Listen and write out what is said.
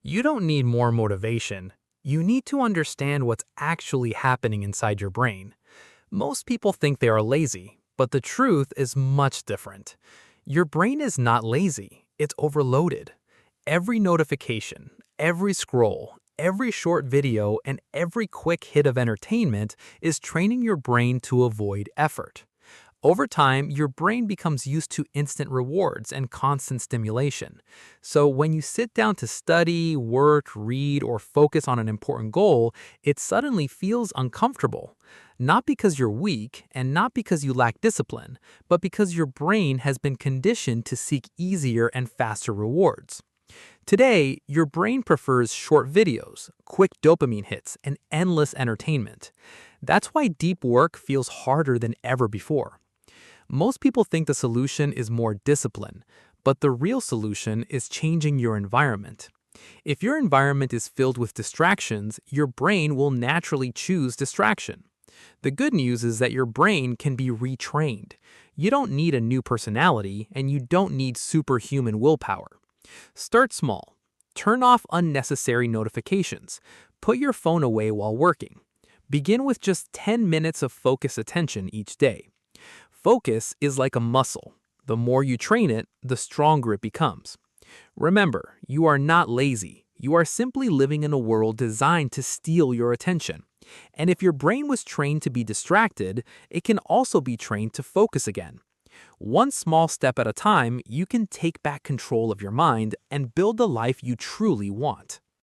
You don't need more motivation. You need to understand what's actually happening inside your brain. Most people think they are lazy, but the truth is much different. Your brain is not lazy, it's overloaded. Every notification, every scroll, every short video, and every quick hit of entertainment is training your brain to avoid effort. Over time, your brain becomes used to instant rewards and constant stimulation. So when you sit down to study, work, read, or focus on an important goal, it suddenly feels uncomfortable. Not because you're weak and not because you lack discipline, but because your brain has been conditioned to seek easier and faster rewards. Today, your brain prefers short videos, quick dopamine hits, and endless entertainment. That's why deep work feels harder than ever before. Most people think the solution is more discipline, but the real solution is changing your environment. If your environment is filled with distractions, your brain will naturally choose distraction. The good news is that your brain can be retrained. You don't need a new personality, and you don't need superhuman willpower. Start small. Turn off unnecessary notifications. Put your phone away while working. Begin with just 10 minutes of focused attention each day. Focus is like a muscle. The more you train it, the stronger it becomes. Remember, you are not lazy. You are simply living in a world designed to steal your attention. And if your brain was trained to be distracted, it can also be trained to focus again. One small step at a time, you can take back control of your mind and build the life you truly want.